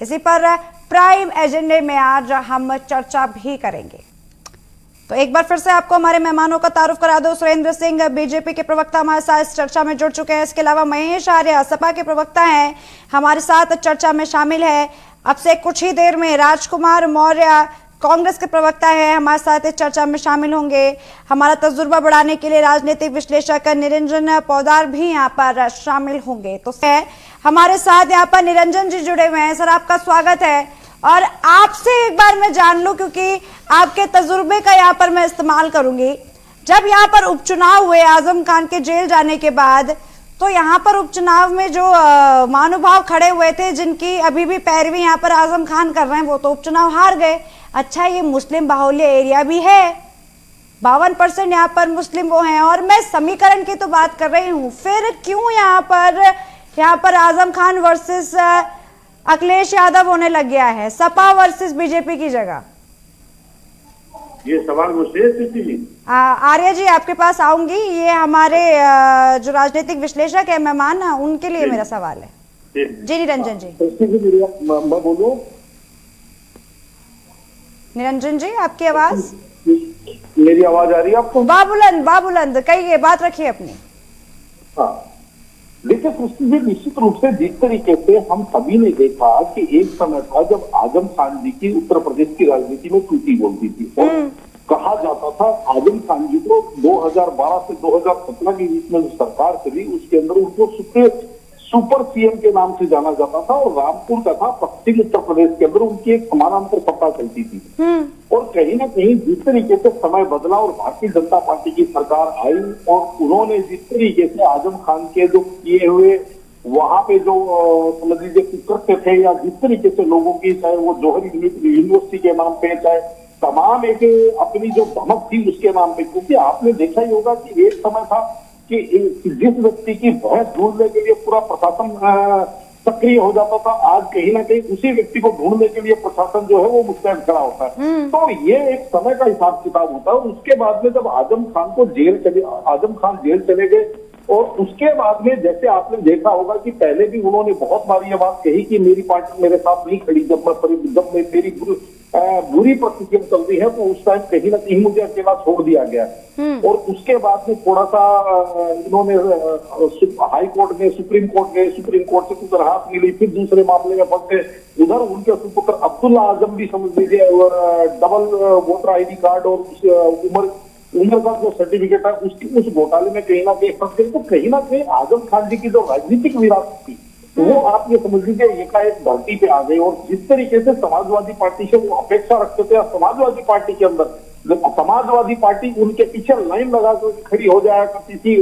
इसी पर प्राइम एजेंडे में आज हम चर्चा भी करेंगे। तो एक बार फिर से आपको हमारे मेहमानों का तारुफ करा दो। सुरेंद्र सिंह बीजेपी के प्रवक्ता हमारे साथ इस चर्चा में जुड़ चुके हैं। इसके अलावा महेश आर्य सपा के प्रवक्ता हैं, हमारे साथ चर्चा में शामिल है। अब से कुछ ही देर में राजकुमार मौर्य कांग्रेस के प्रवक्ता है, हमारे साथ इस चर्चा में शामिल होंगे। हमारा तजुर्बा बढ़ाने के लिए राजनीतिक विश्लेषक निरंजन पौदार भी यहाँ पर शामिल होंगे। तो हमारे साथ यहाँ पर निरंजन जी जुड़े हुए हैं। सर, आपका स्वागत है। और आपसे एक बार मैं जान लूं, क्योंकि आपके तजुर्बे का यहाँ पर मैं इस्तेमाल करूंगी। जब यहाँ पर उपचुनाव हुए आजम खान के जेल जाने के बाद, तो यहाँ पर उपचुनाव में जो महानुभाव खड़े हुए थे, जिनकी अभी भी पैरवी यहाँ पर आजम खान कर रहे हैं, वो तो उपचुनाव हार गए। अच्छा, ये मुस्लिम बाहुल्य एरिया भी है, 52% यहाँ पर मुस्लिम वो हैं, और मैं समीकरण की तो बात कर रही हूँ। फिर क्यों यहाँ पर आजम खान वर्सेस अखिलेश यादव होने लग गया है, सपा वर्सेस बीजेपी की जगह? ये सवाल मुझसे आर्य जी आपके पास आऊंगी। ये हमारे जो राजनीतिक विश्लेषक है मेहमान, उनके लिए मेरा सवाल है। जी निरंजन जी। मैं बोलूं? निरंजन जी, आपकी आवाज, मेरी आवाज आ रही है आपको? बाबुलंद कहिए, बात रखिए अपनी। हाँ, देखिए सृष्टि जी, निश्चित रूप से जिस तरीके से हम सभी ने देखा कि एक समय था जब आजम खान जी की उत्तर प्रदेश की राजनीति में टूटी बोलती थी, और कहा जाता था आजम खान जी को 2012 से 2017 के बीच में जो सरकार चली, उसके अंदर उनको सुपर सीएम के नाम से जाना जाता था, और रामपुर तथा पश्चिम उत्तर प्रदेश के अंदर उनकी एक समानांतर सत्ता चलती थी। और कहीं ना कहीं जिस तरीके से समय बदला और भारतीय जनता पार्टी की सरकार आई, और उन्होंने जिस तरीके से आजम खान के जो किए हुए वहां पे जो समझ लीजिए कुकृत्य थे, या जिस तरीके से लोगों की, चाहे वो जौहरी यूनिवर्सिटी के नाम पे, चाहे तमाम एक अपनी जो धमक थी उसके नाम पे, क्योंकि आपने देखा ही होगा कि एक समय था कि जिस व्यक्ति की भैंस ढूंढने के लिए पूरा प्रशासन सक्रिय हो जाता था, आज कहीं ना कहीं उसी व्यक्ति को ढूंढने के लिए प्रशासन जो है वो मुस्तैद खड़ा होता है। तो ये एक समय का हिसाब किताब होता है। और उसके बाद में जब आजम खान जेल चले गए, और उसके बाद में जैसे आपने देखा होगा कि पहले भी उन्होंने बहुत बार ये बात कही कि मेरी पार्टी मेरे साथ नहीं खड़ी, जब मेरी बुरी परिस्थितियां चल रही है, तो उस टाइम कहीं ना कहीं मुझे अकेला छोड़ दिया गया। और उसके बाद में थोड़ा सा इन्होंने हाई कोर्ट में, सुप्रीम कोर्ट से कुछ राहत मिली, फिर दूसरे मामले में फंस गए। उधर उनके सुपुत्र अब्दुल्ला आजम भी समझ लीजिए, डबल वोटर आईडी कार्ड और उम्र का जो सर्टिफिकेट है उस घोटाले में कहीं ना कहीं फंस गए। तो कहीं ना कहीं आजम खान जी की जो राजनीतिक विरासत थी, वो आप ये समझ लीजिए एकाएक धरती पे आ गई। और जिस तरीके से समाजवादी पार्टी से वो अपेक्षा रखते थे, समाजवादी पार्टी के अंदर समाजवादी पार्टी उनके पीछे लाइन लगा कर खड़ी हो जाया करती थी,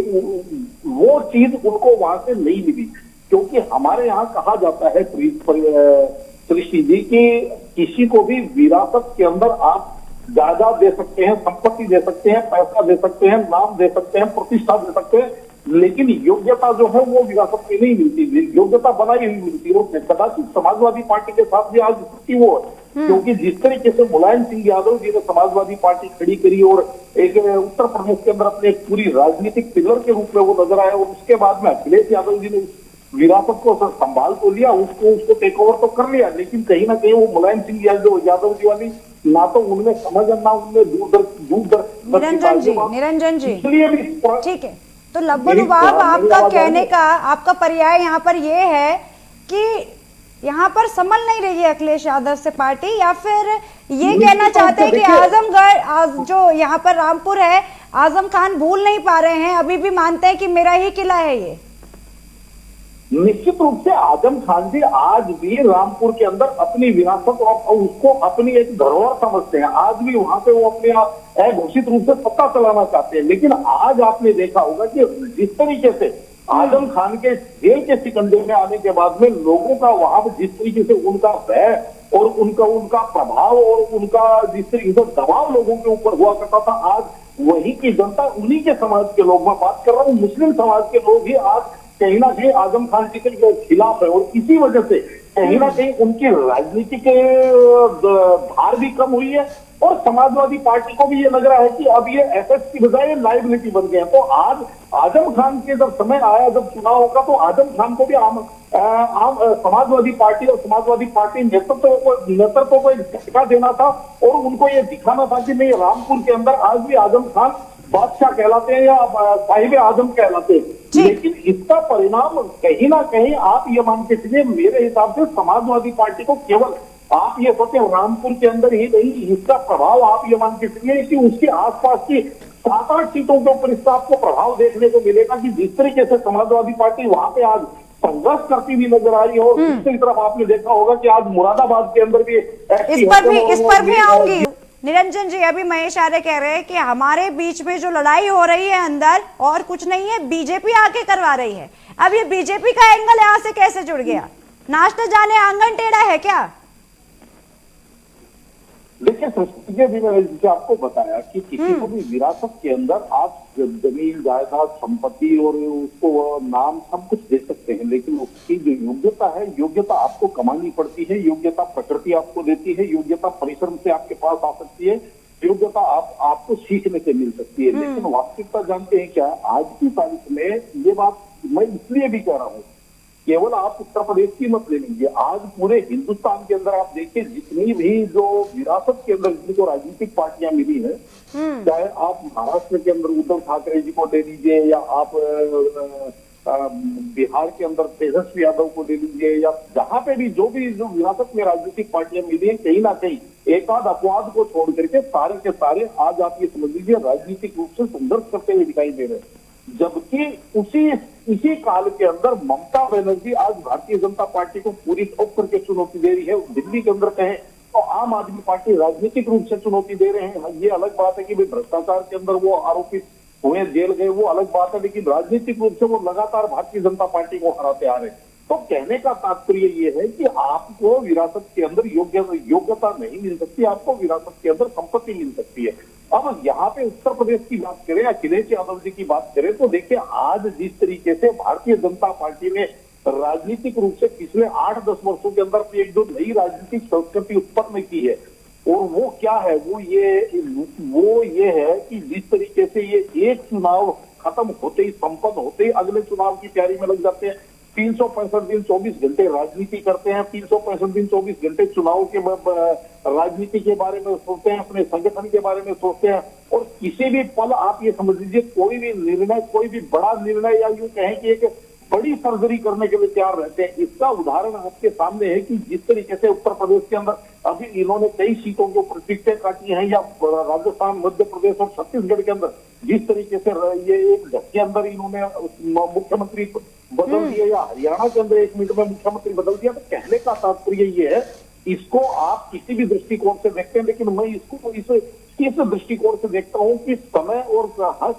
वो चीज उनको वहां से नहीं मिली। क्योंकि हमारे यहाँ कहा जाता है सृष्टि जी की किसी को भी विरासत के अंदर आप जायदाद दे सकते हैं, संपत्ति दे सकते हैं, पैसा दे सकते हैं, नाम दे सकते हैं, प्रतिष्ठा दे सकते हैं, लेकिन योग्यता जो है वो विरासत में नहीं मिलती, योग्यता बनाई हुई मिलती है। और कदाचित समाजवादी पार्टी के साथ भी आज स्थिति वो है, क्योंकि जिस तरीके से मुलायम सिंह यादव जी ने समाजवादी पार्टी खड़ी करी और एक उत्तर प्रदेश के अंदर अपने पूरी राजनीतिक पिलर के रूप में वो नजर आए, और उसके बाद में अखिलेश यादव जी ने विरासत को संभाल तो लिया, उसको टेक ओवर तो कर लिया, लेकिन कहीं ना कहीं वो मुलायम सिंह यादव जी वाली ना तो उनमें समझ है, ना उनमें दूर निरंजन जी ठीक है। तो लब्बुलुबाब आपका कहने का, आपका पर्याय यहाँ पर ये है कि यहाँ पर संभल नहीं रही है अखिलेश यादव से पार्टी, या फिर ये कहना चाहते हैं कि आजमगढ़ जो यहाँ पर रामपुर है, आजम खान भूल नहीं पा रहे हैं, अभी भी मानते हैं कि मेरा ही किला है ये? निश्चित रूप से आजम खान जी आज भी रामपुर के अंदर अपनी विरासत और उसको अपनी एक धरोहर समझते हैं। आज भी वहां पे वो अपने अघोषित रूप से सत्ता चलाना चाहते हैं। लेकिन आज आपने देखा होगा कि जिस तरीके से आजम खान के जेल के सिकंजे में आने के बाद में लोगों का वहां पर जिस तरीके से उनका भय और उनका प्रभाव और उनका जिस तरीके से दबाव लोगों के ऊपर हुआ करता था, आज वही की जनता, उन्हीं के समाज के लोग, मैं बात कर रहा हूँ मुस्लिम समाज के लोग ही आज कहीं ना कहीं आजम खान जी के खिलाफ है। और इसी वजह से कहीं ना कहीं उनकी राजनीतिक धार भी कम हुई है, और समाजवादी पार्टी को भी ये लग रहा है कि अब ये एसेट्स की बजाय लायबिलिटी बन गए हैं। तो आज आजम खान के जब समय आया, जब चुनाव होगा, तो आजम खान को भी समाजवादी पार्टी और समाजवादी पार्टी नेतृत्व को एक झटका देना था और उनको ये दिखाना था कि नहीं, रामपुर के अंदर आज भी आजम खान बादशाह कहलाते हैं या साहिब आजम कहलाते हैं। लेकिन इसका परिणाम कहीं ना कहीं आप ये मान के चलिए, मेरे हिसाब से समाजवादी पार्टी को केवल आप ये सोचे रामपुर के अंदर ही नहीं, इसका प्रभाव आप ये मान के चलिए कि उसके आसपास की 7-8 सीटों के ऊपर इसका आपको प्रभाव देखने को मिलेगा कि जिस तरीके से समाजवादी पार्टी वहां पे आज संघर्ष करती हुई नजर आ रही है। और दूसरी तरफ आपने देखा होगा कि आज मुरादाबाद के अंदर भी इस पर भी आऊंगी। निरंजन जी, अभी महेश आर्य कह रहे हैं कि हमारे बीच में जो लड़ाई हो रही है अंदर, और कुछ नहीं है, बीजेपी आके करवा रही है। अब ये बीजेपी का एंगल यहाँ से कैसे जुड़ गया? नाचते जाने आंगन टेढ़ा है क्या? देखिए, संस्कृति भी मैंने जैसे आपको बताया कि किसी को भी विरासत के अंदर आप जमीन, जायदाद, संपत्ति और उसको नाम सब कुछ दे सकते हैं, लेकिन उसकी जो योग्यता है, योग्यता आपको कमानी पड़ती है, योग्यता प्रकृति आपको देती है, योग्यता परिश्रम से आपके पास आ सकती है, योग्यता आपको सीखने से मिल सकती है। लेकिन वास्तविकता जानते हैं क्या, आज की तारीख में ये बात मैं इसलिए भी कह रहा हूँ, केवल आप उत्तर प्रदेश की मत ले लीजिए, आज पूरे हिंदुस्तान के अंदर आप देखिए जितनी भी जो विरासत के अंदर जिनको राजनीतिक पार्टियां मिली है, चाहे आप महाराष्ट्र के अंदर उद्धव ठाकरे जी को ले लीजिए, या आप बिहार के अंदर तेजस्वी यादव को ले लीजिए, या जहां पे भी जो विरासत में राजनीतिक पार्टियां मिली है, कहीं ना कहीं एकाध अपवाद को छोड़ करके सारे के सारे आज आप ये समझ लीजिए राजनीतिक रूप से संघर्ष करते हुए दिखाई दे रहे हैं। जबकि इसी काल के अंदर ममता बनर्जी आज भारतीय जनता पार्टी को पूरी ठोक करके चुनौती दे रही है। दिल्ली के अंदर कहें तो आम आदमी पार्टी राजनीतिक रूप से चुनौती दे रहे हैं। ये अलग बात है कि भाई भ्रष्टाचार के अंदर वो आरोपित हुए, जेल गए, वो अलग बात है, लेकिन राजनीतिक रूप से वो लगातार भारतीय जनता पार्टी को हराते आ रहे हैं। तो कहने का तात्पर्य ये है कि आपको विरासत के अंदर योग्यता नहीं मिल सकती, आपको विरासत के अंदर संपत्ति मिल सकती है। अब यहाँ पे उत्तर प्रदेश की बात करें, अखिलेश यादव जी की बात करें, तो देखिए आज जिस तरीके से भारतीय जनता पार्टी ने राजनीतिक रूप से पिछले 8-10 वर्षों के अंदर एक जो नई राजनीतिक संस्कृति उत्पन्न की है, और वो क्या है, वो ये है कि जिस तरीके से ये एक चुनाव खत्म होते ही, संपन्न होते ही अगले चुनाव की तैयारी में लग जाते हैं। 365 दिन 24 घंटे राजनीति करते हैं, 365 दिन 24 घंटे चुनाव के राजनीति के बारे में सोचते हैं, अपने संगठन के बारे में सोचते हैं, और किसी भी पल आप ये समझ लीजिए कोई भी निर्णय, कोई भी बड़ा निर्णय, या यूं कहें कि एक बड़ी सर्जरी करने के लिए तैयार रहते हैं। इसका उदाहरण आपके सामने है कि जिस तरीके से उत्तर प्रदेश के अंदर अभी इन्होंने कई सीटों के ऊपर टिकटें काटी हैं, या राजस्थान, मध्य प्रदेश और छत्तीसगढ़ के अंदर जिस तरीके से ये एक झटके अंदर इन्होंने मुख्यमंत्री बदल दिया, या हरियाणा के अंदर 1 मिनट में मुख्यमंत्री बदल दिया। तो कहने का तात्पर्य ये है, इसको आप किसी भी दृष्टिकोण से देखते हैं, लेकिन मैं इसको इस दृष्टिकोण से देखता हूं कि समय और हर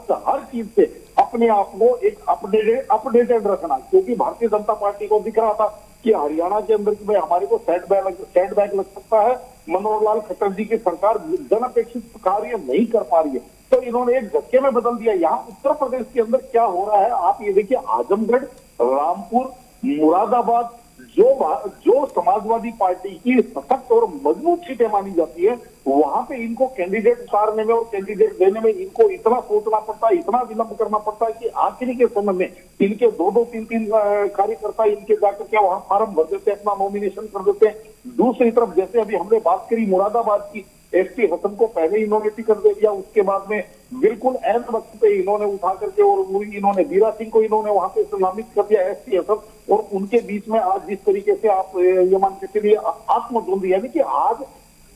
चीज से अपने आप को एक अपडेटेड रखना, क्योंकि भारतीय जनता पार्टी को दिख रहा था कि हरियाणा के अंदर की भाई हमारे को सेटबैक लग सकता है, मनोहर लाल खट्टर जी की सरकार जन अपेक्षित कार्य नहीं कर पा रही है, तो इन्होंने एक झटके में बदल दिया। यहाँ उत्तर प्रदेश के अंदर क्या हो रहा है आप ये देखिए, आजमगढ़, रामपुर, मुरादाबाद, जो समाजवादी पार्टी की सशक्त और मजबूत सीटें मानी जाती है, वहां पे इनको कैंडिडेट उतारने में और कैंडिडेट देने में इनको इतना सोचना पड़ता है, इतना विलंब करना पड़ता है कि आखिरी के समय में इनके 2-2, 3-3 कार्यकर्ता इनके जाकर के वहां फार्म भर देते हैं, अपना नॉमिनेशन कर देते हैं। दूसरी तरफ जैसे अभी हमने बात करी मुरादाबाद की, एसटी हसन को पहले इन्होंने टिकट दे दिया, उसके बाद में बिल्कुल एंड वक्त पे इन्होंने उठा करके और इन्होंने वीरा सिंह को इन्होंने वहां पे नामित कर दिया, एसटी हसन, और उनके बीच में आज जिस तरीके से आप ये मान के चलिए आत्मद्वंद, यानी कि आज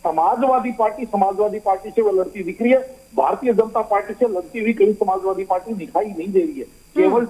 समाजवादी पार्टी से वो लड़ती दिख रही है, भारतीय जनता पार्टी से लड़ती हुई कहीं समाजवादी पार्टी दिखाई नहीं दे रही है। केवल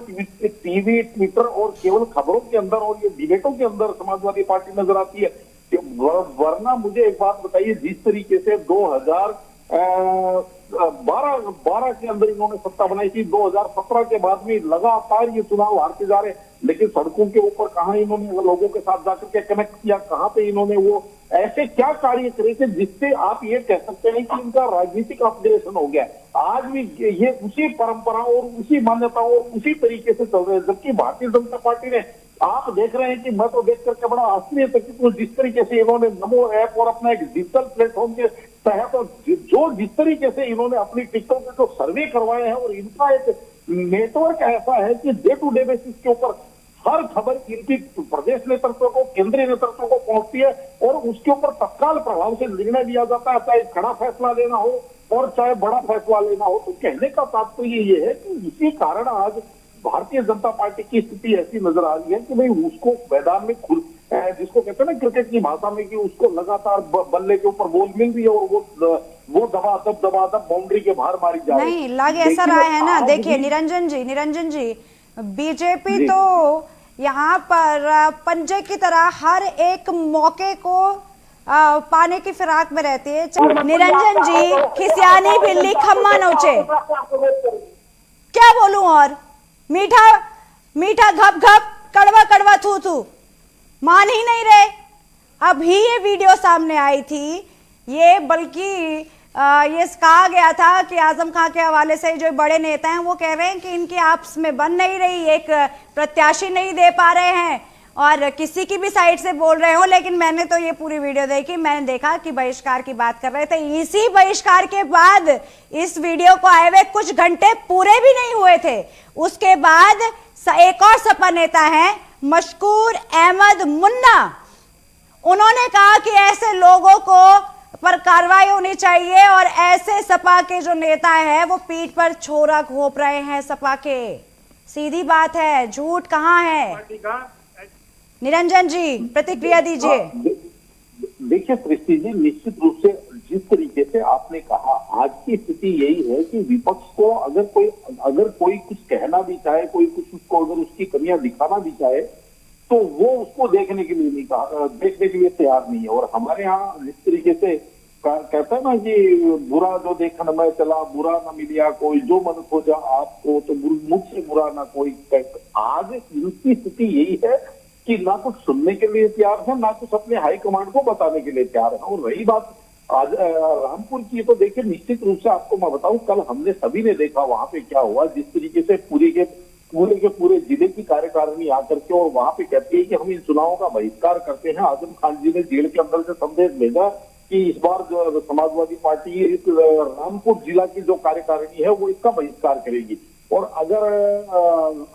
टीवी, ट्विटर और केवल खबरों के अंदर और ये डिबेटों के अंदर समाजवादी पार्टी नजर आती है। वरना मुझे एक बात बताइए, जिस तरीके से 2012 के अंदर इन्होंने सत्ता बनाई थी, 2017 के बाद में लगातार ये चुनाव हारते जा रहे हैं, लेकिन सड़कों के ऊपर कहां इन्होंने लोगों के साथ जाकर के कनेक्ट किया, कहां पे इन्होंने वो ऐसे क्या कार्य करे थे जिससे आप ये कह सकते हैं कि इनका राजनीतिक अपग्रेडेशन हो गया। आज भी ये उसी परंपरा और उसी मान्यताओं और उसी तरीके से चल रहे हैं, जबकि भारतीय जनता पार्टी ने, आप देख रहे हैं कि मैं तो देख करके बड़ा आश्चर्य था कि जिस तरीके से इन्होंने नमो ऐप और अपना एक डिजिटल प्लेटफॉर्म के तहत और जो जिस तरीके से इन्होंने अपनी टिकटों के जो सर्वे करवाए हैं और इनका एक नेटवर्क ऐसा है कि डे टू डे बेसिस के ऊपर हर खबर इनकी प्रदेश नेतृत्व को, केंद्रीय नेतृत्व को पहुंचती है और उसके ऊपर तत्काल प्रभाव से निर्णय लिया जाता है, चाहे कड़ा फैसला लेना हो और चाहे बड़ा फैसला लेना हो। तो कहने का तात्पर्य ये है कि इसी कारण आज भारतीय जनता पार्टी की स्थिति ऐसी नजर आ रही है कि भाई उसको मैदान में खुद जिसको कहते हैं ना क्रिकेट की भाषा में कि उसको लगातार बल्ले के ऊपर बॉल मिल रही है और वो दबा बाउंड्री के बाहर मारी जा रही है। नहीं लग ऐसा रहा है ना, देखिए निरंजन जी बीजेपी तो यहाँ पर पंजे की तरह हर एक मौके को पाने की फिराक में रहती है। निरंजन जी खिसियानी बिल्ली खम्मा नोचे, क्या बोलूं और मीठा मीठा घप घप, कड़वा कड़वा थू थू, मान ही नहीं रहे। अभी ये वीडियो सामने आई थी, ये बल्कि ये कहा गया था कि आजम खान के हवाले से जो बड़े नेता हैं वो कह रहे हैं कि इनकी आपस में बन नहीं रही, एक प्रत्याशी नहीं दे पा रहे हैं और किसी की भी साइड से बोल रहे हो। लेकिन मैंने तो ये पूरी वीडियो देखी, मैंने देखा कि बहिष्कार की बात कर रहे थे। इसी बहिष्कार के बाद इस वीडियो को आए हुए कुछ घंटे पूरे भी नहीं हुए थे, उसके बाद एक और सपा नेता है मशकूर अहमद मुन्ना, उन्होंने कहा कि ऐसे लोगों को पर कार्रवाई होनी चाहिए और ऐसे सपा के जो नेता हैं वो पीठ पर छोरा घोंप रहे हैं सपा के। सीधी बात है, झूठ कहां है? निरंजन जी प्रतिक्रिया दीजिए। देखिए सृष्टि जी, निश्चित रूप से जिस तरीके से आपने कहा, आज की स्थिति यही है कि विपक्ष को अगर कोई कुछ कहना भी चाहे, कोई कुछ उसको अगर उसकी कमियां दिखाना भी चाहे तो वो उसको देखने के लिए तैयार नहीं है। और हमारे यहाँ जिस तरीके से कहता है ना कि बुरा जो देखन में चला बुरा न मिलिया कोई, जो मन खोजा आपको तो मुझसे बुरा ना कोई। आज इनकी स्थिति यही है कि ना कुछ सुनने के लिए तैयार है, ना कुछ अपने हाईकमांड को बताने के लिए तैयार है। और रही बात आज रामपुर की, तो देखिए निश्चित रूप से आपको मैं बताऊं, कल हमने सभी ने देखा वहां पे क्या हुआ। जिस तरीके से पूरे जिले की कार्यकारिणी आकर के और वहां पे कहती है कि हम इन चुनावों का बहिष्कार करते हैं। आजम खान जी ने जेल के अंदर से संदेश भेजा कि इस बार जो समाजवादी पार्टी इस रामपुर जिला की जो कार्यकारिणी है वो इसका बहिष्कार करेगी और अगर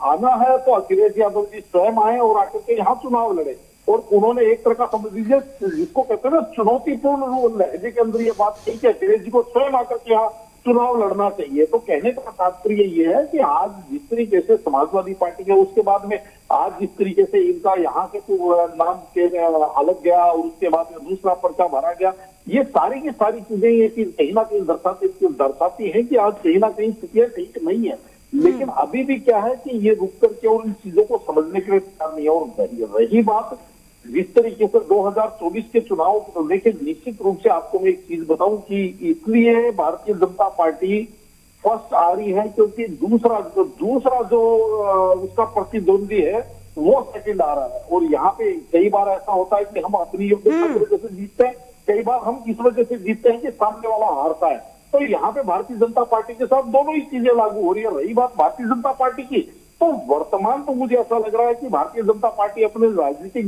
आना है तो अखिलेश यादव जी स्वयं आए और आकर के यहाँ चुनाव लड़े। और उन्होंने एक तरह का समझ लीजिए जिसको कहते हैं ना चुनौतीपूर्ण लहजे के अंदर ये बात कही कि अखिलेश जी को स्वयं आकर के यहाँ चुनाव लड़ना चाहिए। तो कहने का तात्पर्य ये है कि आज जिस तरीके से समाजवादी पार्टी के, उसके बाद में आज जिस तरीके से इनका यहाँ के नाम के अलग गया और उसके बाद में दूसरा पर्चा भरा गया, ये सारी की सारी चीजें ये कहीं ना कहीं दर्शाती है कि आज कहीं ना कहीं स्थितियां ठीक नहीं है। लेकिन अभी भी क्या है कि ये रुक करके और इन चीजों को समझने के लिए तैयार नहीं है। और रही बात जिस तरीके से 2024 के चुनाव को देखिए, निश्चित रूप से आपको मैं एक चीज बताऊं कि इसलिए भारतीय जनता पार्टी फर्स्ट आ रही है क्योंकि दूसरा जो उसका प्रतिद्वंदी है वो सेकंड आ रहा है। और यहाँ पे कई बार ऐसा होता है कि हम अपनी योग्यता की वजह से जीतते हैं, कई बार हम इस वजह से जीतते हैं कि सामने वाला हारता है। तो यहाँ पे भारतीय जनता पार्टी के साथ दोनों ही चीजें लागू हो रही है। रही बात भारतीय जनता पार्टी की, तो वर्तमान तो मुझे ऐसा लग रहा है कि भारतीय जनता पार्टी अपने राजनीतिक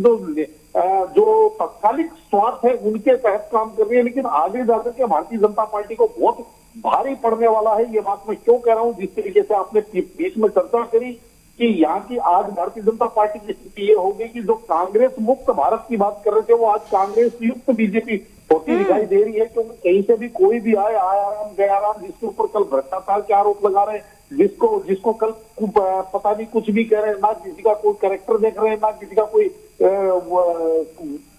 जो तत्कालिक स्वार्थ है उनके तहत काम कर रही है। लेकिन आगे जाकर के भारतीय जनता पार्टी को बहुत भारी पड़ने वाला है। ये बात मैं क्यों कह रहा हूं, जिस तरीके से आपने बीच में चर्चा करी कि यहाँ की आज भारतीय जनता पार्टी की स्थिति ये होगी कि जो कांग्रेस मुक्त भारत की बात कर रहे थे वो आज कांग्रेस युक्त बीजेपी होती दिखाई दे रही है। क्योंकि कहीं से भी कोई भी आया राम गया राम, जिसके ऊपर कल भ्रष्टाचार के आरोप लगा रहे हैं, जिसको कल पता नहीं कुछ भी कह रहे हैं, ना किसी का कोई कैरेक्टर देख रहे हैं, ना किसी का कोई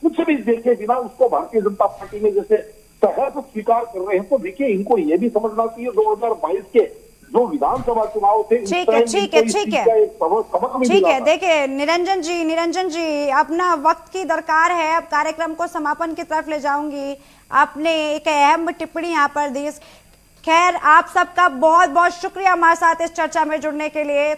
कुछ भी देखे बिना उसको भारतीय जनता पार्टी में जैसे सहज स्वीकार कर रहे हैं। तो देखिए इनको ये भी समझना चाहिए 2022 के जो विधानसभा चुनाव थे, ठीक है। देखिए निरंजन जी अपना वक्त की दरकार है, अब कार्यक्रम को समापन की तरफ ले जाऊंगी। आपने एक अहम टिप्पणी यहाँ पर दी। खैर आप सबका बहुत बहुत शुक्रिया हमारे साथ इस चर्चा में जुड़ने के लिए।